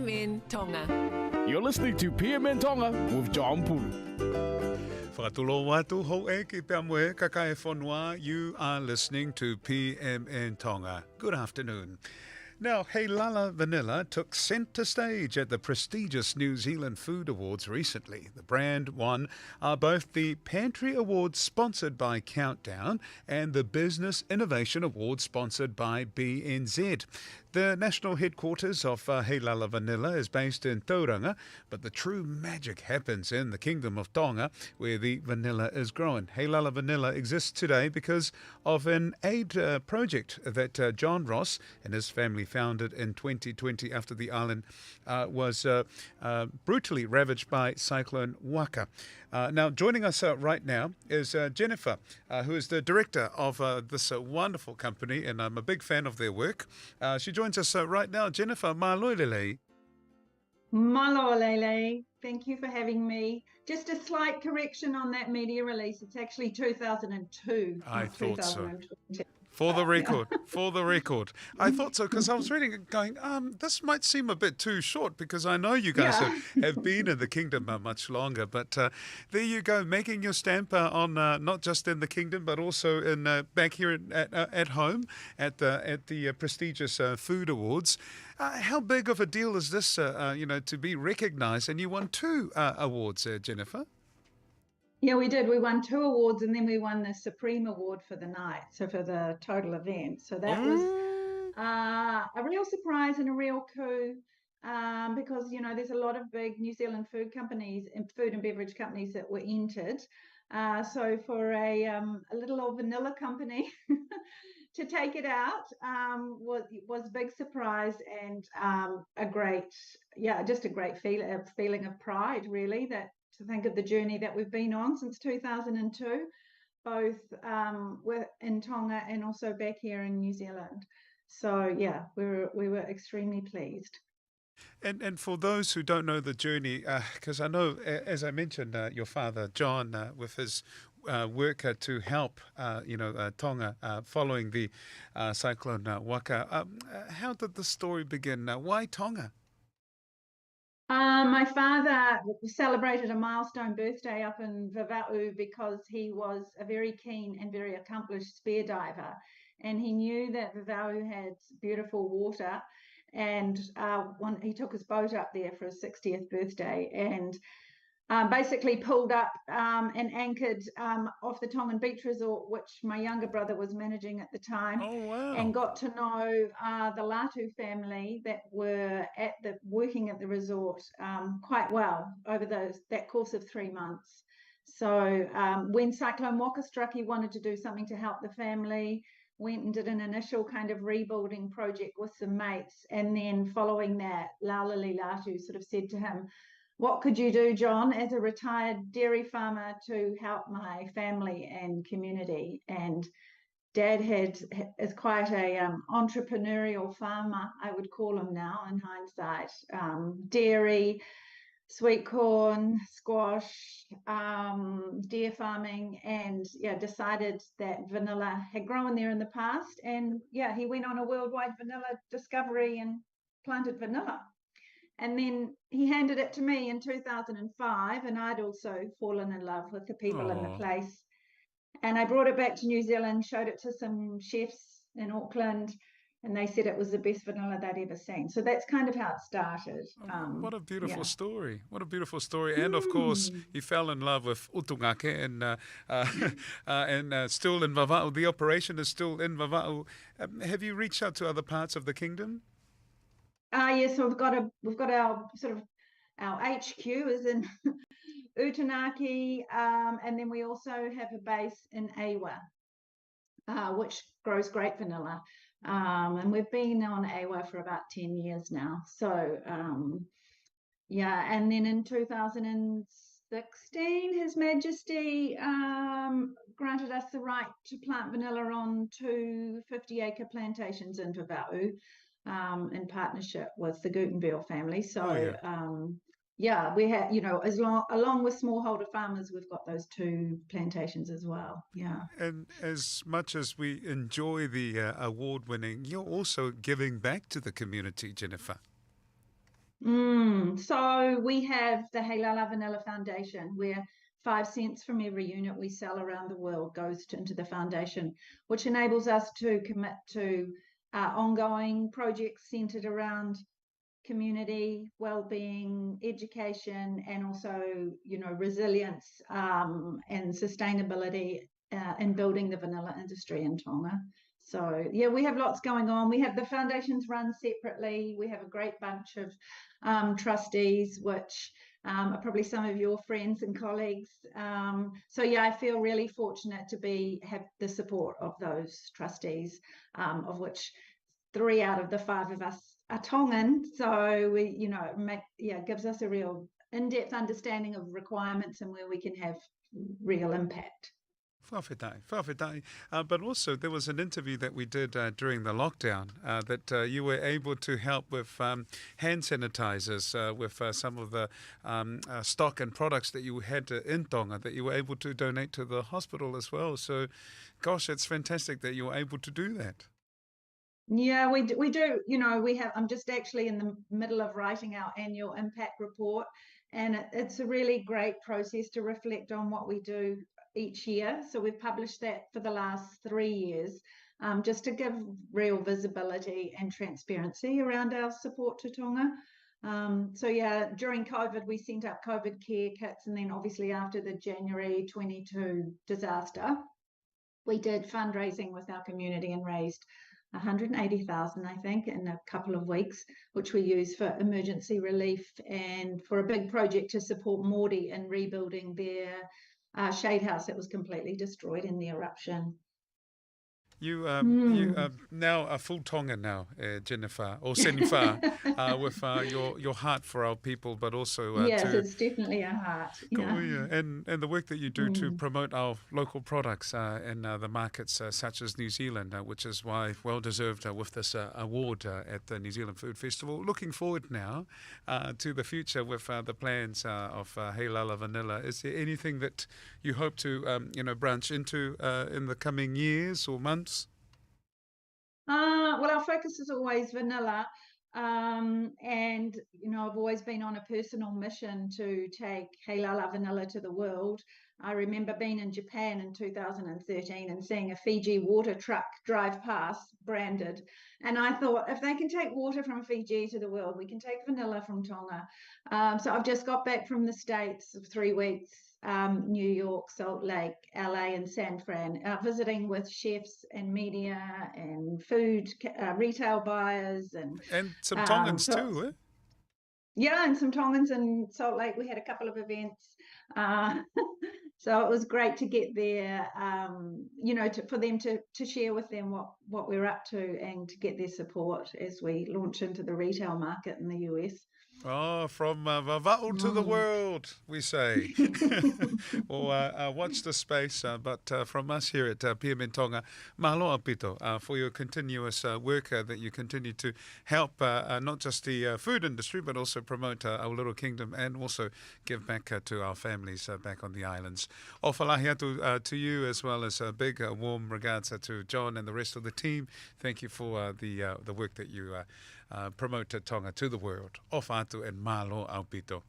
PMN Tonga. You're listening to PMN Tonga with John Pulu. Whakatulo watu ho e ki pia moe kakae whanua. You are listening to PMN Tonga. Good afternoon. Now, Heilala Vanilla took centre stage at the prestigious New Zealand Food Awards recently. The brand won both the Pantry Awards sponsored by Countdown and the Business Innovation Awards sponsored by BNZ. The national headquarters of Heilala Vanilla is based in Tauranga, but the true magic happens in the Kingdom of Tonga, where the vanilla is grown. Heilala Vanilla exists today because of an aid project that John Ross and his family founded in 2020 after the island was brutally ravaged by Cyclone Waka. Now, joining us right now is Jennifer, who is the director of this wonderful company, and I'm a big fan of their work. She joins us right now. Jennifer, malo lele. Malo Lele, thank you for having me. Just a slight correction on that media release. It's actually 2002. I thought so. 2020. For the record, for the record. I thought so because I was reading it going, this might seem a bit too short because I know you guys have been in the kingdom much longer. But there you go, making your stamp on not just in the kingdom but also in back here at home at the prestigious Food Awards. How big of a deal is this, to be recognised? And you won 2 awards, Jennifer. Yeah, we did. We won 2 awards and then we won the Supreme Award for the night, so for the total event. So that was a real surprise and a real coup because, there's a lot of big New Zealand food companies and food and beverage companies that were entered. So for a little old vanilla company to take it out was a big surprise and just a great feeling of pride, really, to think of the journey that we've been on since 2002, both in Tonga and also back here in New Zealand. So yeah, we were extremely pleased. And for those who don't know the journey, because I know, as I mentioned, your father John, with his work to help, Tonga following the cyclone Waka. How did the story begin? Why Tonga? My father celebrated a milestone birthday up in Vava'u because he was a very keen and very accomplished spear diver, and he knew that Vava'u had beautiful water, and he took his boat up there for his 60th birthday and basically pulled up and anchored off the Tongan Beach Resort, which my younger brother was managing at the time. Oh, wow. And got to know the Latu family that were working at the resort quite well over that course of 3 months. So when Cyclone Waka struck, he wanted to do something to help the family, went and did an initial kind of rebuilding project with some mates. And then following that, Laulali Latu sort of said to him, "What could you do, John, as a retired dairy farmer to help my family and community?" And Dad is quite a entrepreneurial farmer, I would call him now in hindsight. Dairy, sweet corn, squash, deer farming, and decided that vanilla had grown there in the past. And he went on a worldwide vanilla discovery and planted vanilla. And then he handed it to me in 2005, and I'd also fallen in love with the people in the place. And I brought it back to New Zealand, showed it to some chefs in Auckland, and they said it was the best vanilla they'd ever seen. So that's kind of how it started. What a beautiful story. What a beautiful story. And of course, he fell in love with Utungake and still in Vava'u. The operation is still in Vava'u. Have you reached out to other parts of the kingdom? Yes, so we've got our HQ is in Utanaki, and then we also have a base in Awa, which grows great vanilla. And we've been on Awa for about 10 years now. So and then in 2016, His Majesty granted us the right to plant vanilla on 2 50-acre plantations in Vava'u. In partnership with the Gutenberg family. So, we have, along with smallholder farmers, we've got those 2 plantations as well. Yeah. And as much as we enjoy the award winning, you're also giving back to the community, Jennifer. So we have the Heilala Vanilla Foundation, where 5 cents from every unit we sell around the world goes into the foundation, which enables us to commit to ongoing projects centered around community well-being, education, and also, resilience and sustainability in building the vanilla industry in Tonga. So yeah, we have lots going on. We have the foundations run separately. We have a great bunch of trustees, which are probably some of your friends and colleagues. So yeah, I feel really fortunate to have the support of those trustees, of which 3 out of the 5 of us are Tongan. So we, gives us a real in-depth understanding of requirements and where we can have real impact. Whawhetai. But also, there was an interview that we did during the lockdown that you were able to help with hand sanitizers, with some of the stock and products that you had in Tonga that you were able to donate to the hospital as well. So, gosh, it's fantastic that you were able to do that. Yeah, we do. I'm just actually in the middle of writing our annual impact report, and it's a really great process to reflect on what we do each year. So we've published that for the last 3 years, just to give real visibility and transparency around our support to Tonga. So yeah, during COVID, we sent out COVID care kits, and then obviously after the January 22 disaster, we did fundraising with our community and raised 180,000, I think, in a couple of weeks, which we used for emergency relief and for a big project to support Māori in rebuilding their shade house that was completely destroyed in the eruption. You now a full Tongan now, Jennifer or Senifa, with your heart for our people, but also yes, to it's definitely a heart. Yeah. and the work that you do to promote our local products in the markets such as New Zealand, which is why well deserved with this award at the New Zealand Food Festival. Looking forward now to the future with the plans of Heilala Vanilla. Is there anything that you hope to branch into in the coming years or months? Well, our focus is always vanilla. And, I've always been on a personal mission to take Heilala vanilla to the world. I remember being in Japan in 2013 and seeing a Fiji water truck drive past branded. And I thought, if they can take water from Fiji to the world, we can take vanilla from Tonga. So I've just got back from the States 3 weeks, New York, Salt Lake, LA, and San Fran, visiting with chefs and media and food retail buyers And some Tongans too, eh? Yeah, and some Tongans in Salt Lake. We had a couple of events. So it was great to get there, for them to share with them what we're up to and to get their support as we launch into the retail market in the US. Oh, from Vava'u to the world, we say. Well, watch the space, but from us here at PMN Tonga, mahalo apito for your continuous work that you continue to help not just the food industry, but also promote our little kingdom and also give back to our families back on the islands. Ofalahi atu to you, as well as a big warm regards to John and the rest of the team. Thank you for the work that you promote Tonga to the world. Ofa atu and malo au pito.